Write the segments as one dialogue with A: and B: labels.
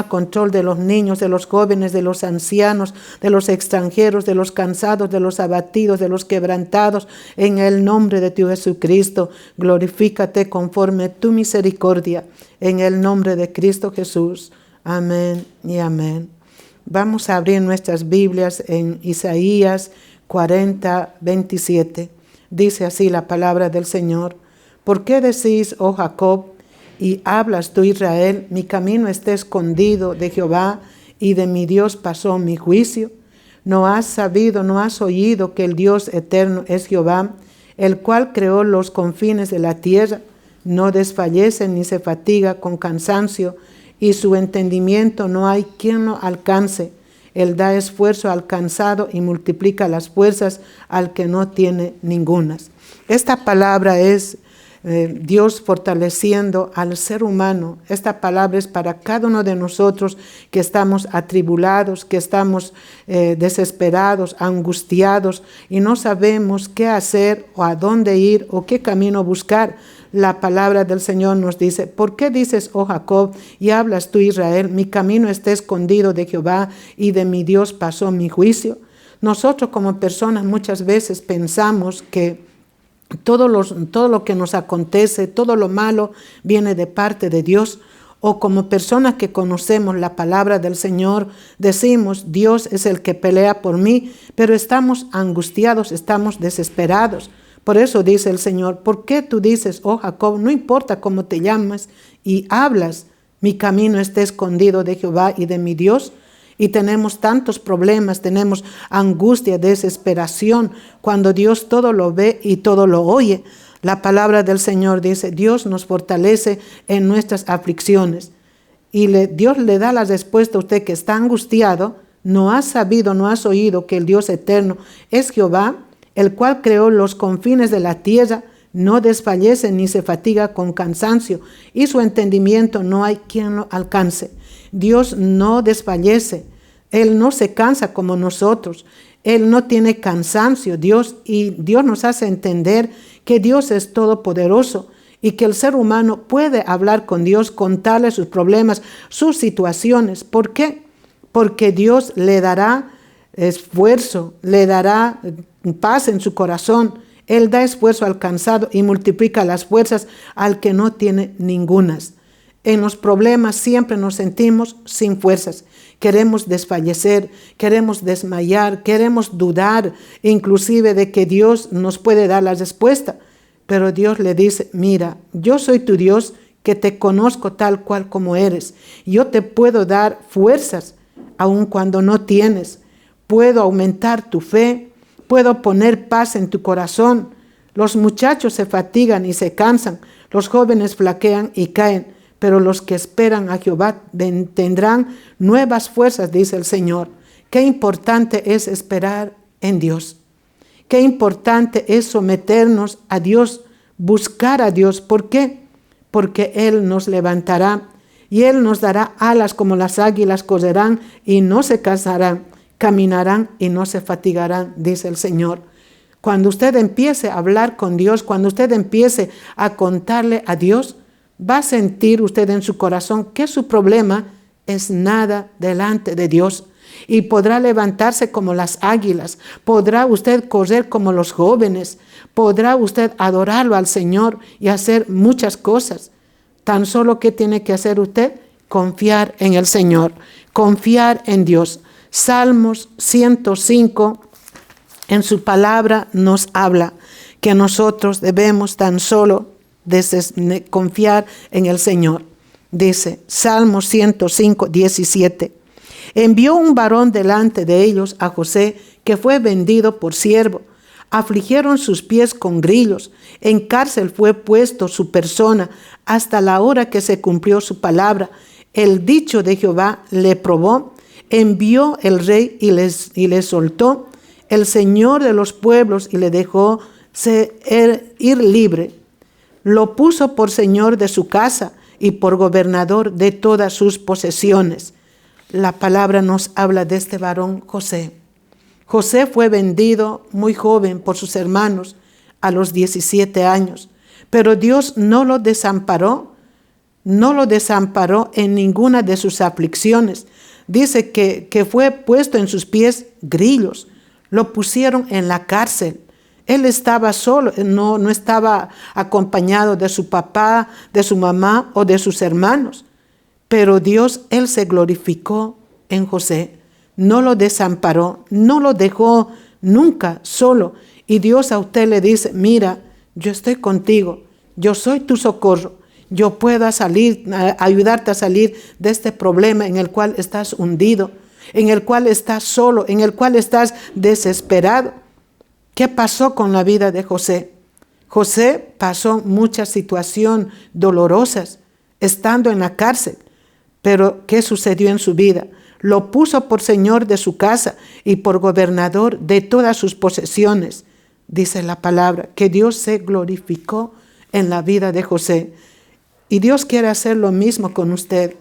A: control de los niños, de los jóvenes, de los ancianos, de los extranjeros, de los cansados, de los abatidos, de los quebrantados, en el nombre de tu Jesucristo. Glorifícate conforme a tu misericordia, en el nombre de Cristo Jesús. Amén y amén. Vamos a abrir nuestras Biblias en Isaías 40, 27. Dice así la palabra del Señor. ¿Por qué decís, oh Jacob, y hablas tú, Israel, mi camino está escondido de Jehová, y de mi Dios pasó mi juicio? ¿No has sabido, no has oído que el Dios eterno es Jehová, el cual creó los confines de la tierra? No desfallece ni se fatiga con cansancio, y su entendimiento no hay quien lo alcance. Él da esfuerzo al cansado y multiplica las fuerzas al que no tiene ningunas. Esta palabra es Dios fortaleciendo al ser humano. Esta palabra es para cada uno de nosotros que estamos atribulados, que estamos desesperados, angustiados y no sabemos qué hacer o a dónde ir o qué camino buscar. La palabra del Señor nos dice, ¿por qué dices, oh Jacob, y hablas tú, Israel, mi camino está escondido de Jehová y de mi Dios pasó mi juicio? Nosotros como personas muchas veces pensamos que todo lo que nos acontece, todo lo malo viene de parte de Dios. O como personas que conocemos la palabra del Señor, decimos, Dios es el que pelea por mí, pero estamos angustiados, estamos desesperados. Por eso dice el Señor, ¿por qué tú dices, oh Jacob, no importa cómo te llamas, y hablas, mi camino está escondido de Jehová y de mi Dios? Y tenemos tantos problemas, tenemos angustia, desesperación, cuando Dios todo lo ve y todo lo oye. La palabra del Señor dice, Dios nos fortalece en nuestras aflicciones. Y Dios le da la respuesta a usted que está angustiado. ¿No has sabido, no has oído que el Dios eterno es Jehová, el cual creó los confines de la tierra? No desfallece ni se fatiga con cansancio, y su entendimiento no hay quien lo alcance. Dios no desfallece, Él no se cansa como nosotros, Él no tiene cansancio, y Dios nos hace entender que Dios es todopoderoso y que el ser humano puede hablar con Dios, contarle sus problemas, sus situaciones. ¿Por qué? Porque Dios le dará esfuerzo, le dará paz en su corazón. Él da esfuerzo al cansado y multiplica las fuerzas al que no tiene ningunas. En los problemas siempre nos sentimos sin fuerzas. Queremos desfallecer, queremos desmayar, queremos dudar, inclusive de que Dios nos puede dar la respuesta. Pero Dios le dice, mira, yo soy tu Dios que te conozco tal cual como eres. Yo te puedo dar fuerzas aun cuando no tienes. Puedo aumentar tu fe, puedo poner paz en tu corazón. Los muchachos se fatigan y se cansan, los jóvenes flaquean y caen, pero los que esperan a Jehová tendrán nuevas fuerzas, dice el Señor. Qué importante es esperar en Dios. Qué importante es someternos a Dios, buscar a Dios. ¿Por qué? Porque Él nos levantará y Él nos dará alas como las águilas, correrán y no se cansarán, caminarán y no se fatigarán, dice el Señor. Cuando usted empiece a hablar con Dios, cuando usted empiece a contarle a Dios, va a sentir usted en su corazón que su problema es nada delante de Dios. Y podrá levantarse como las águilas, podrá usted correr como los jóvenes, podrá usted adorarlo al Señor y hacer muchas cosas. Tan solo que tiene que hacer usted, confiar en el Señor, confiar en Dios. Salmos 105, en su palabra nos habla que nosotros debemos tan solo confiar en el Señor. Dice, Salmos 105, 17. Envió un varón delante de ellos a José, que fue vendido por siervo. Afligieron sus pies con grillos. En cárcel fue puesto su persona hasta la hora que se cumplió su palabra. El dicho de Jehová le probó. Envió el rey y le soltó. El Señor de los pueblos y le dejó ir libre. Lo puso por señor de su casa y por gobernador de todas sus posesiones. La palabra nos habla de este varón José. José fue vendido muy joven por sus hermanos a los 17 años, pero Dios no lo desamparó, no lo desamparó en ninguna de sus aflicciones. Dice que fue puesto en sus pies grillos, lo pusieron en la cárcel. Él estaba solo, no estaba acompañado de su papá, de su mamá o de sus hermanos. Pero Dios, Él se glorificó en José. No lo desamparó, no lo dejó nunca solo. Y Dios a usted le dice, mira, yo estoy contigo, yo soy tu socorro. Yo pueda ayudarte a salir de este problema en el cual estás hundido, en el cual estás solo, en el cual estás desesperado. ¿Qué pasó con la vida de José? José pasó muchas situaciones dolorosas estando en la cárcel. Pero ¿qué sucedió en su vida? Lo puso por señor de su casa y por gobernador de todas sus posesiones. Dice la palabra que Dios se glorificó en la vida de José. Y Dios quiere hacer lo mismo con usted.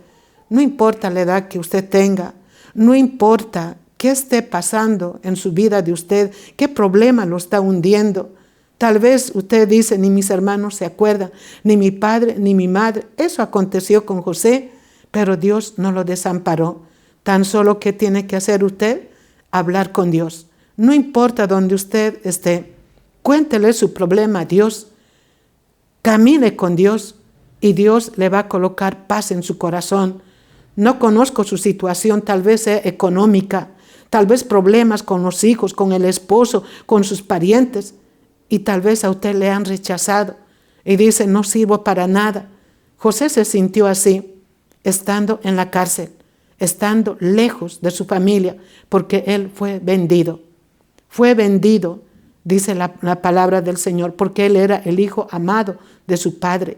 A: No importa la edad que usted tenga, no importa qué esté pasando en su vida de usted, qué problema lo está hundiendo. Tal vez usted dice, ni mis hermanos se acuerdan, ni mi padre, ni mi madre. Eso aconteció con José, pero Dios no lo desamparó. Tan solo que tiene que hacer usted, hablar con Dios. No importa dónde usted esté, cuéntele su problema a Dios, camine con Dios y Dios le va a colocar paz en su corazón. No conozco su situación, tal vez sea económica, tal vez problemas con los hijos, con el esposo, con sus parientes, y tal vez a usted le han rechazado y dice, no sirvo para nada. José se sintió así, estando en la cárcel, estando lejos de su familia, porque él fue vendido. Fue vendido, dice la palabra del Señor, porque él era el hijo amado de su padre.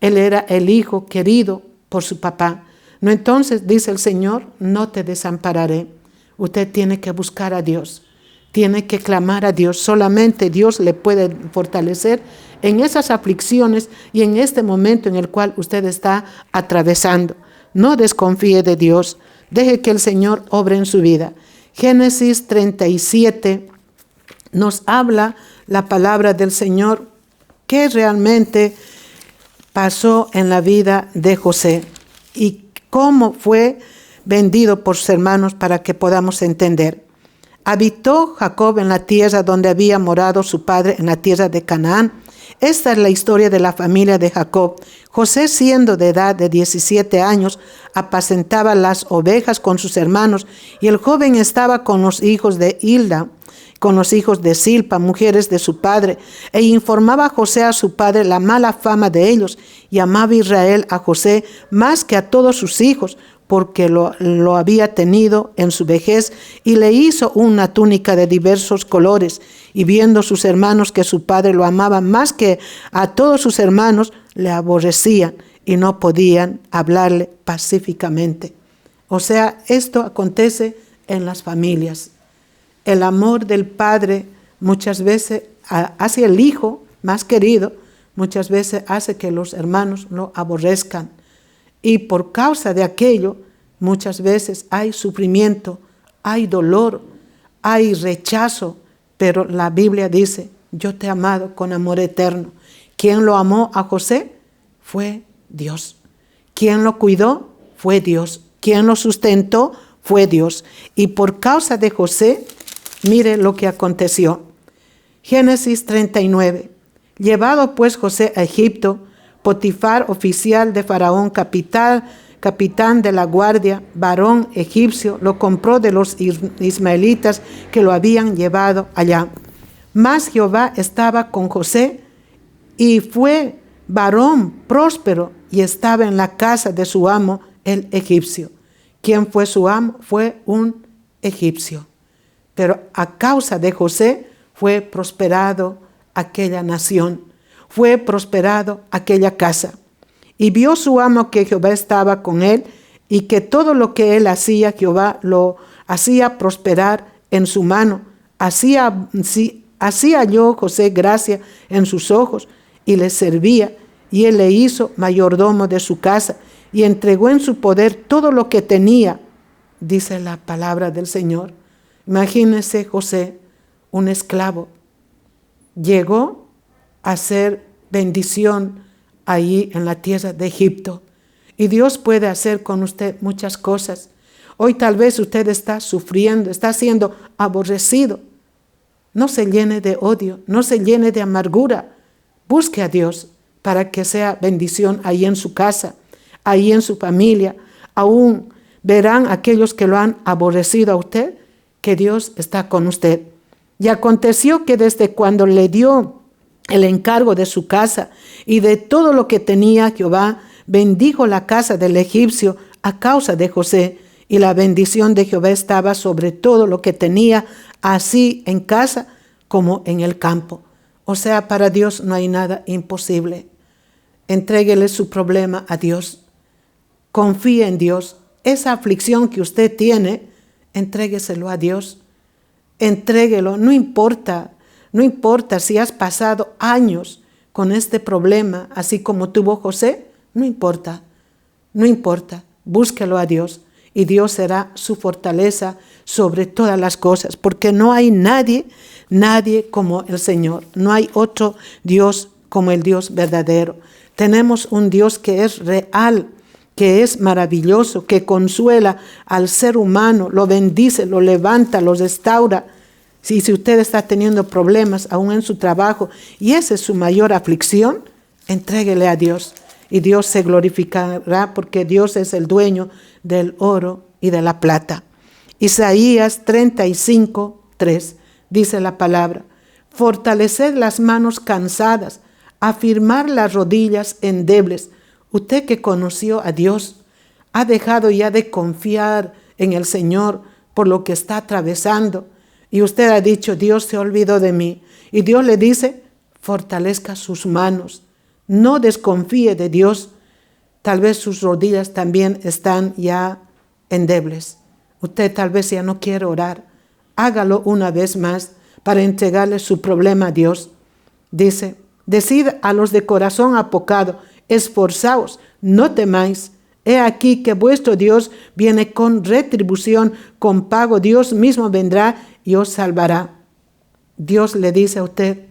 A: Él era el hijo querido por su papá. No, entonces dice el Señor, no te desampararé. Usted tiene que buscar a Dios, tiene que clamar a Dios. Solamente Dios le puede fortalecer en esas aflicciones y en este momento en el cual usted está atravesando. No desconfíe de Dios, deje que el Señor obre en su vida. Génesis 37 nos habla la palabra del Señor, que realmente pasó en la vida de José y cómo fue vendido por sus hermanos para que podamos entender. Habitó Jacob en la tierra donde había morado su padre, en la tierra de Canaán. Esta es la historia de la familia de Jacob. José, siendo de edad de 17 años, apacentaba las ovejas con sus hermanos, y el joven estaba con los hijos de Hilda, con los hijos de Silpa, mujeres de su padre, e informaba a José a su padre la mala fama de ellos, y amaba Israel a José más que a todos sus hijos, porque lo había tenido en su vejez, y le hizo una túnica de diversos colores. Y viendo sus hermanos que su padre lo amaba más que a todos sus hermanos, le aborrecían y no podían hablarle pacíficamente. O sea, esto acontece en las familias. El amor del padre muchas veces hacia el hijo más querido, muchas veces hace que los hermanos lo aborrezcan. Y por causa de aquello, muchas veces hay sufrimiento, hay dolor, hay rechazo, pero la Biblia dice, yo te he amado con amor eterno. ¿Quién lo amó a José? Fue Dios. ¿Quién lo cuidó? Fue Dios. ¿Quién lo sustentó? Fue Dios. Y por causa de José, mire lo que aconteció. Génesis 39. Llevado pues José a Egipto, Potifar, oficial de Faraón, capitán de la guardia, varón egipcio, lo compró de los ismaelitas que lo habían llevado allá. Mas Jehová estaba con José y fue varón próspero y estaba en la casa de su amo, el egipcio. ¿Quién fue su amo? Fue un egipcio. Pero a causa de José fue prosperado aquella nación, fue prosperado aquella casa. Y vio su amo que Jehová estaba con él y que todo lo que él hacía, Jehová lo hacía prosperar en su mano. Así halló José gracia en sus ojos y le servía, y él le hizo mayordomo de su casa y entregó en su poder todo lo que tenía, dice la palabra del Señor. Imagínese José, un esclavo, llegó a ser bendición allí en la tierra de Egipto. Y Dios puede hacer con usted muchas cosas. Hoy tal vez usted está sufriendo, está siendo aborrecido. No se llene de odio, no se llene de amargura. Busque a Dios para que sea bendición ahí en su casa, ahí en su familia. Aún verán aquellos que lo han aborrecido a usted, que Dios está con usted. Y aconteció que desde cuando le dio el encargo de su casa y de todo lo que tenía, Jehová bendijo la casa del egipcio a causa de José, y la bendición de Jehová estaba sobre todo lo que tenía, así en casa como en el campo. O sea, para Dios no hay nada imposible. Entréguele su problema a Dios. Confíe en Dios. Esa aflicción que usted tiene, entrégueselo a Dios. Entréguelo, no importa si has pasado años con este problema, así como tuvo José, no importa, búsquelo a Dios y Dios será su fortaleza sobre todas las cosas, porque no hay nadie como el Señor, no hay otro Dios como el Dios verdadero. Tenemos un Dios que es real, que es maravilloso, que consuela al ser humano, lo bendice, lo levanta, lo restaura. Si usted está teniendo problemas aún en su trabajo y esa es su mayor aflicción, entréguele a Dios y Dios se glorificará porque Dios es el dueño del oro y de la plata. Isaías 35:3 dice la palabra: fortaleced las manos cansadas, afirmar las rodillas endebles. Usted que conoció a Dios, ha dejado ya de confiar en el Señor por lo que está atravesando. Y usted ha dicho, Dios se olvidó de mí. Y Dios le dice, fortalezca sus manos. No desconfíe de Dios. Tal vez sus rodillas también están ya endebles. Usted tal vez ya no quiere orar. Hágalo una vez más para entregarle su problema a Dios. Dice, decid a los de corazón apocado, esforzaos, no temáis. He aquí que vuestro Dios viene con retribución, con pago. Dios mismo vendrá y os salvará. Dios le dice a usted,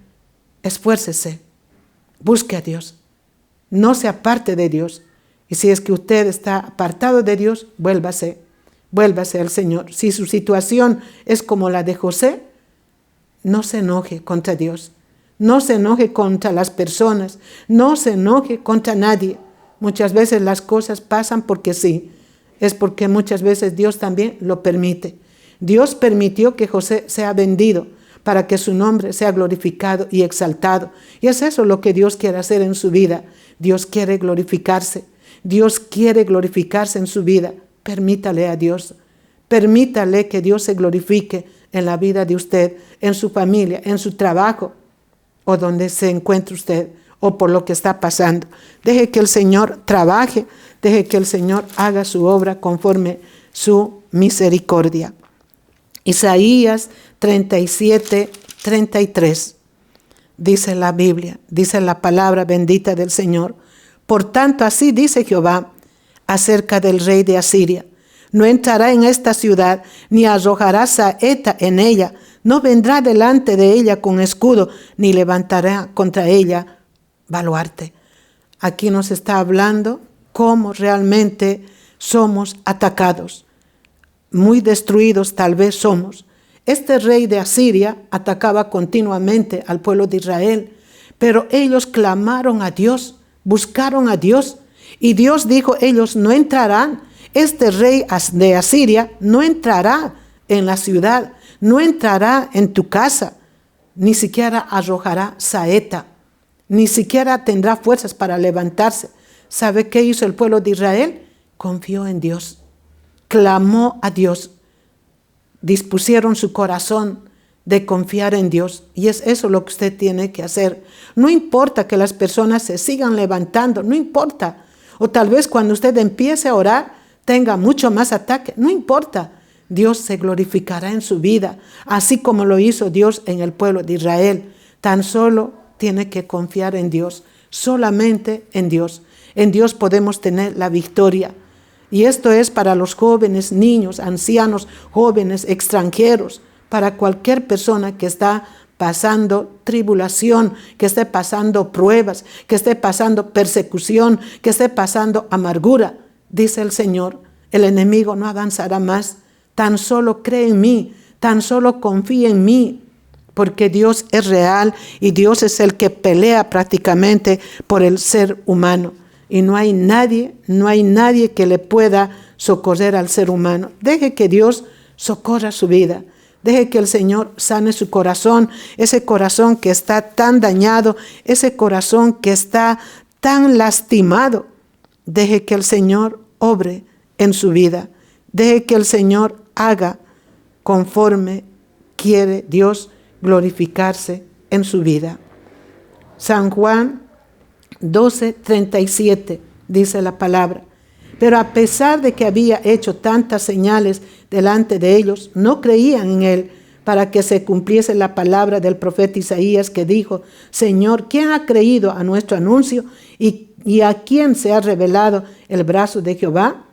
A: esfuércese, busque a Dios, no se aparte de Dios. Y si es que usted está apartado de Dios, vuélvase al Señor. Si su situación es como la de José, no se enoje contra Dios, no se enoje contra las personas, no se enoje contra nadie. Muchas veces las cosas pasan porque sí, es porque muchas veces Dios también lo permite. Dios permitió que José sea vendido para que su nombre sea glorificado y exaltado. Y es eso lo que Dios quiere hacer en su vida. Dios quiere glorificarse. Dios quiere glorificarse en su vida. Permítale a Dios. Permítale que Dios se glorifique en la vida de usted, en su familia, en su trabajo o donde se encuentre usted o por lo que está pasando. Deje que el Señor trabaje. Deje que el Señor haga su obra conforme su misericordia. Isaías 37:33 dice la Biblia, dice la palabra bendita del Señor. Por tanto, así dice Jehová acerca del rey de Asiria: no entrará en esta ciudad, ni arrojará saeta en ella, no vendrá delante de ella con escudo, ni levantará contra ella baluarte. Aquí nos está hablando cómo realmente somos atacados. Muy destruidos tal vez somos. Este rey de Asiria atacaba continuamente al pueblo de Israel, pero ellos clamaron a Dios, buscaron a Dios, y Dios dijo, ellos no entrarán. Este rey de Asiria no entrará en la ciudad, no entrará en tu casa, ni siquiera arrojará saeta, ni siquiera tendrá fuerzas para levantarse. ¿Sabe qué hizo el pueblo de Israel? Confió en Dios. Clamó a Dios, dispusieron su corazón de confiar en Dios, y es eso lo que usted tiene que hacer. No importa que las personas se sigan levantando, no importa, o tal vez cuando usted empiece a orar tenga mucho más ataque, no importa. Dios se glorificará en su vida, así como lo hizo Dios en el pueblo de Israel. Tan solo tiene que confiar en Dios, solamente en Dios. En Dios podemos tener la victoria. Y esto es para los jóvenes, niños, ancianos, jóvenes, extranjeros, para cualquier persona que está pasando tribulación, que esté pasando pruebas, que esté pasando persecución, que esté pasando amargura, dice el Señor, el enemigo no avanzará más. Tan solo cree en mí, tan solo confía en mí, porque Dios es real y Dios es el que pelea prácticamente por el ser humano. Y no hay nadie que le pueda socorrer al ser humano. Deje que Dios socorra su vida. Deje que el Señor sane su corazón, ese corazón que está tan dañado, ese corazón que está tan lastimado. Deje que el Señor obre en su vida. Deje que el Señor haga conforme quiere Dios glorificarse en su vida. San Juan 12:37 dice la palabra. Pero a pesar de que había hecho tantas señales delante de ellos, no creían en él, para que se cumpliese la palabra del profeta Isaías, que dijo: Señor, ¿quién ha creído a nuestro anuncio? ¿Y a quién se ha revelado el brazo de Jehová?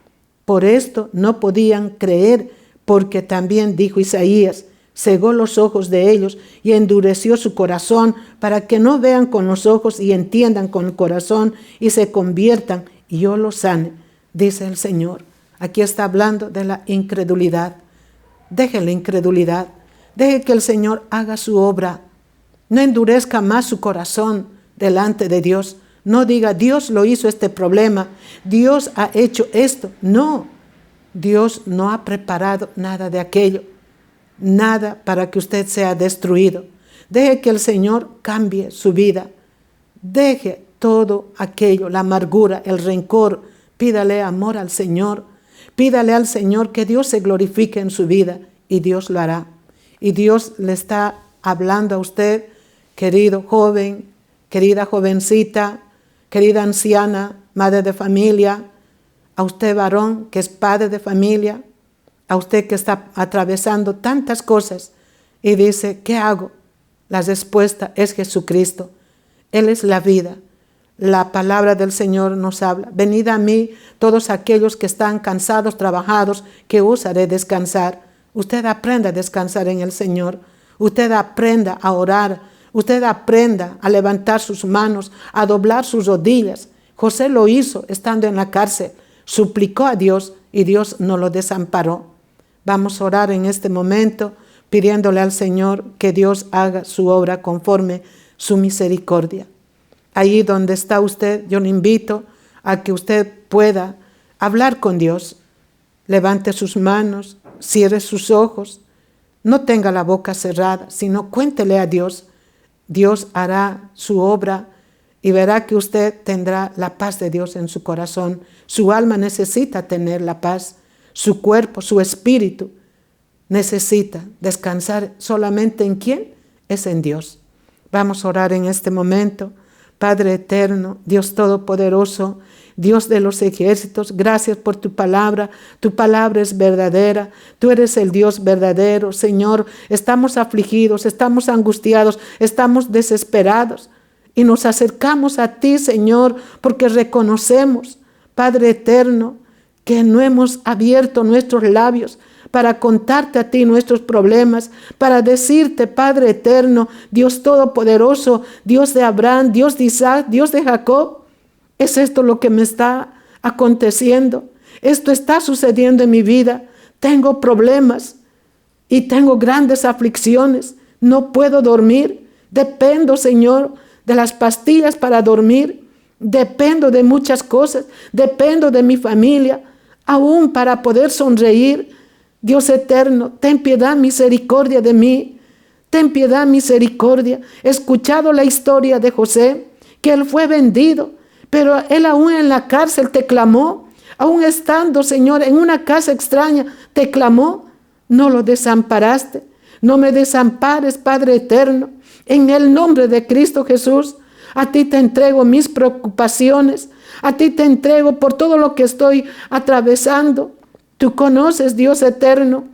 A: Por esto no podían creer, porque también dijo Isaías: cegó los ojos de ellos y endureció su corazón, para que no vean con los ojos y entiendan con el corazón y se conviertan y yo los sane, dice el Señor. Aquí está hablando de la incredulidad. Deje la incredulidad. Deje que el Señor haga su obra. No endurezca más su corazón delante de Dios. No diga: Dios lo hizo este problema, Dios ha hecho esto. No, Dios no ha preparado nada de aquello. Nada para que usted sea destruido. Deje que el Señor cambie su vida. Deje todo aquello, la amargura, el rencor. Pídale amor al Señor. Pídale al Señor que Dios se glorifique en su vida y Dios lo hará. Y Dios le está hablando a usted, querido joven, querida jovencita, querida anciana, madre de familia, a usted varón que es padre de familia, a usted que está atravesando tantas cosas y dice: ¿qué hago? La respuesta es Jesucristo. Él es la vida. La palabra del Señor nos habla: venid a mí todos aquellos que están cansados, trabajados, que os haré descansar. Usted aprenda a descansar en el Señor. Usted aprenda a orar. Usted aprenda a levantar sus manos, a doblar sus rodillas. José lo hizo estando en la cárcel. Suplicó a Dios y Dios no lo desamparó. Vamos a orar en este momento pidiéndole al Señor que Dios haga su obra conforme su misericordia. Ahí donde está usted, yo le invito a que usted pueda hablar con Dios. Levante sus manos, cierre sus ojos, no tenga la boca cerrada, sino cuéntele a Dios. Dios hará su obra y verá que usted tendrá la paz de Dios en su corazón. Su alma necesita tener la paz. Su cuerpo, su espíritu necesita descansar solamente ¿en quién? Es en Dios. Vamos a orar en este momento. Padre eterno, Dios todopoderoso, Dios de los ejércitos, gracias por tu palabra. Tu palabra es verdadera. Tú eres el Dios verdadero, Señor. Estamos afligidos, estamos angustiados, estamos desesperados. Y nos acercamos a ti, Señor, porque reconocemos, Padre eterno, que no hemos abierto nuestros labios para contarte a ti nuestros problemas, para decirte, Padre eterno, Dios todopoderoso, Dios de Abraham, Dios de Isaac, Dios de Jacob, ¿es esto lo que me está aconteciendo? Esto está sucediendo en mi vida. Tengo problemas y tengo grandes aflicciones. No puedo dormir. Dependo, Señor, de las pastillas para dormir. Dependo de muchas cosas. Dependo de mi familia, aún para poder sonreír. Dios eterno, ten piedad, misericordia de mí. Ten piedad, misericordia. He escuchado la historia de José, que él fue vendido, pero él aún en la cárcel te clamó. Aún estando, Señor, en una casa extraña, te clamó. No lo desamparaste. No me desampares, Padre eterno. En el nombre de Cristo Jesús, a ti te entrego mis preocupaciones. A ti te entrego por todo lo que estoy atravesando. Tú conoces, Dios eterno,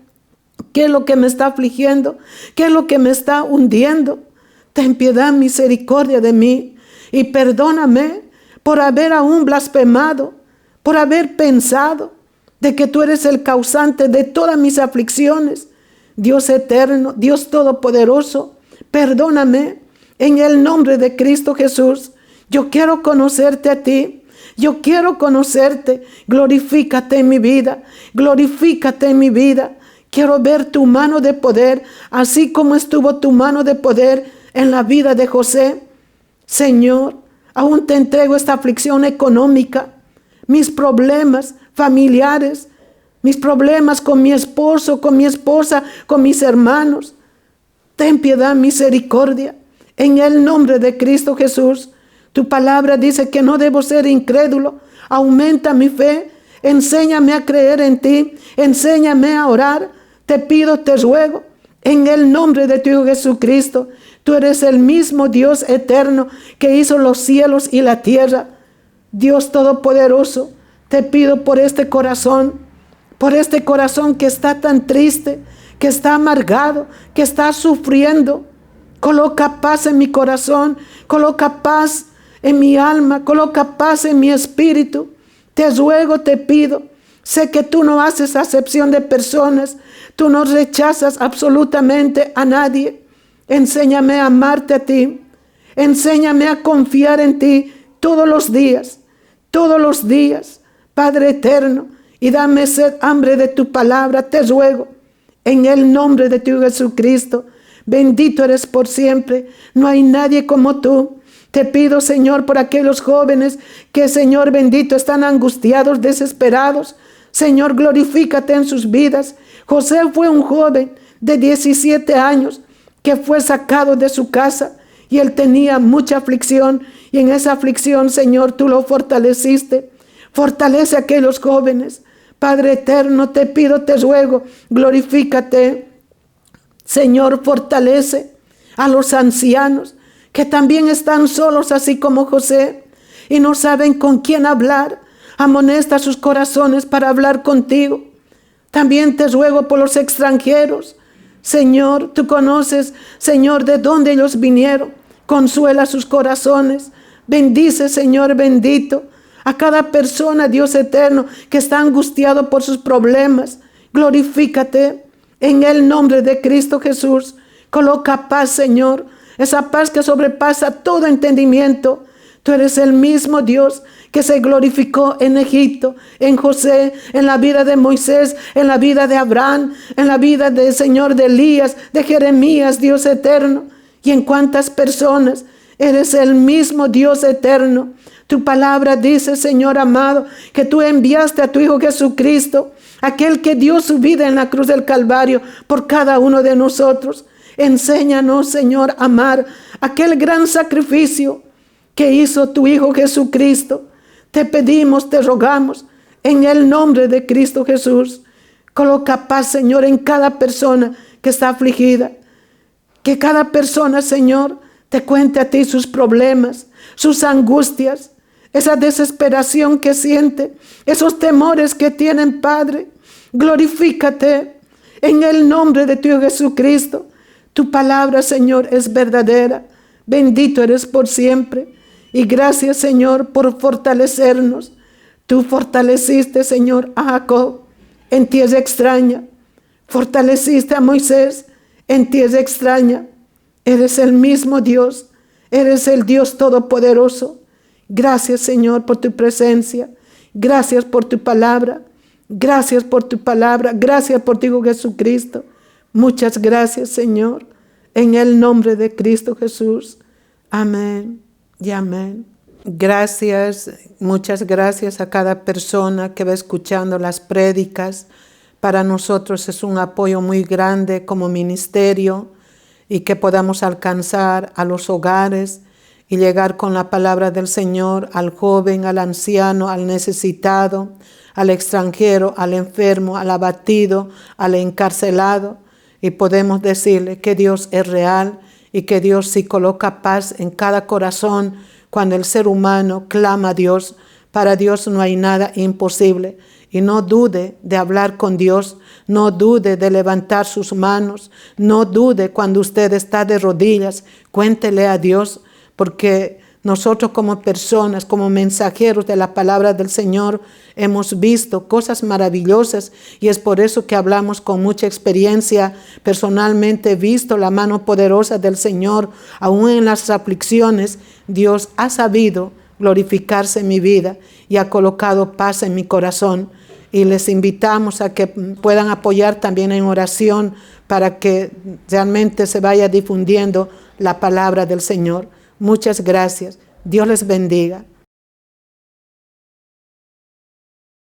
A: qué es lo que me está afligiendo, qué es lo que me está hundiendo. Ten piedad, misericordia de mí y perdóname por haber aún blasfemado, por haber pensado de que tú eres el causante de todas mis aflicciones. Dios eterno, Dios todopoderoso, Perdóname en el nombre de Cristo Jesús. Yo quiero conocerte a ti. Yo quiero conocerte. Glorifícate en mi vida. Glorifícate en mi vida. Quiero ver tu mano de poder, así como estuvo tu mano de poder en la vida de José. Señor, aún te entrego esta aflicción económica, mis problemas familiares, mis problemas con mi esposo, con mi esposa, con mis hermanos. Ten piedad, misericordia, en el nombre de Cristo Jesús. Tu palabra dice que no debo ser incrédulo. Aumenta mi fe, enséñame a creer en ti, enséñame a orar. Te pido, te ruego, en el nombre de tu Hijo Jesucristo. Tú eres el mismo Dios eterno que hizo los cielos y la tierra. Dios Todopoderoso, te pido por este corazón que está tan triste, que está amargado, que está sufriendo. Coloca paz en mi corazón, coloca paz en mi alma, coloca paz en mi espíritu. Te ruego, te pido. Sé que tú no haces acepción de personas, tú no rechazas absolutamente a nadie. Enséñame a amarte a ti, enséñame a confiar en ti todos los días, Padre eterno, y dame sed, hambre de tu palabra, te ruego, en el nombre de tu Jesucristo. Bendito eres por siempre, no hay nadie como tú. Te pido, Señor, por aquellos jóvenes que, Señor bendito, están angustiados, desesperados. Señor, glorifícate en sus vidas. José fue un joven de 17 años que fue sacado de su casa y él tenía mucha aflicción, y en esa aflicción, Señor, tú lo fortaleciste. Fortalece a aquellos jóvenes. Padre eterno, te pido, te ruego, glorifícate. Señor, fortalece a los ancianos que también están solos, así como José, y no saben con quién hablar. Amonesta sus corazones para hablar contigo. También te ruego por los extranjeros. Señor, tú conoces, Señor, de dónde ellos vinieron. Consuela sus corazones. Bendice, Señor bendito, a cada persona, Dios eterno, que está angustiado por sus problemas. Glorifícate en el nombre de Cristo Jesús. Coloca paz, Señor, esa paz que sobrepasa todo entendimiento. Tú eres el mismo Dios que se glorificó en Egipto, en José, en la vida de Moisés, en la vida de Abraham, en la vida de Señor de Elías, de Jeremías, Dios eterno. Y en cuántas personas eres el mismo Dios eterno. Tu palabra dice, Señor amado, que tú enviaste a tu Hijo Jesucristo, aquel que dio su vida en la cruz del Calvario por cada uno de nosotros. Enséñanos, Señor, a amar aquel gran sacrificio que hizo tu Hijo Jesucristo. Te pedimos, te rogamos, en el nombre de Cristo Jesús. Coloca paz, Señor, en cada persona que está afligida. Que cada persona, Señor, te cuente a ti sus problemas, sus angustias, esa desesperación que siente, esos temores que tienen, Padre. Glorifícate en el nombre de tu Hijo Jesucristo. Tu palabra, Señor, es verdadera. Bendito eres por siempre. Y gracias, Señor, por fortalecernos. Tú fortaleciste, Señor, a Jacob en tierra extraña. Fortaleciste a Moisés en tierra extraña. Eres el mismo Dios. Eres el Dios todopoderoso. Gracias, Señor, por tu presencia. Gracias por tu palabra. Gracias por tu palabra. Gracias por tu Hijo Jesucristo. Muchas gracias, Señor. En el nombre de Cristo Jesús. Amén y amén. Gracias, muchas gracias a cada persona que va escuchando las prédicas. Para nosotros es un apoyo muy grande como ministerio, y que podamos alcanzar a los hogares y llegar con la palabra del Señor al joven, al anciano, al necesitado, al extranjero, al enfermo, al abatido, al encarcelado. Y podemos decirle que Dios es real y que Dios sí coloca paz en cada corazón cuando el ser humano clama a Dios. Para Dios no hay nada imposible. Y no dude de hablar con Dios, no dude de levantar sus manos, no dude cuando usted está de rodillas, cuéntele a Dios, porque Nosotros como personas, como mensajeros de la palabra del Señor, hemos visto cosas maravillosas y es por eso que hablamos con mucha experiencia. Personalmente he visto la mano poderosa del Señor, aún en las aflicciones. Dios ha sabido glorificarse en mi vida y ha colocado paz en mi corazón. Y les invitamos a que puedan apoyar también en oración para que realmente se vaya difundiendo la palabra del Señor. Muchas gracias. Dios les bendiga.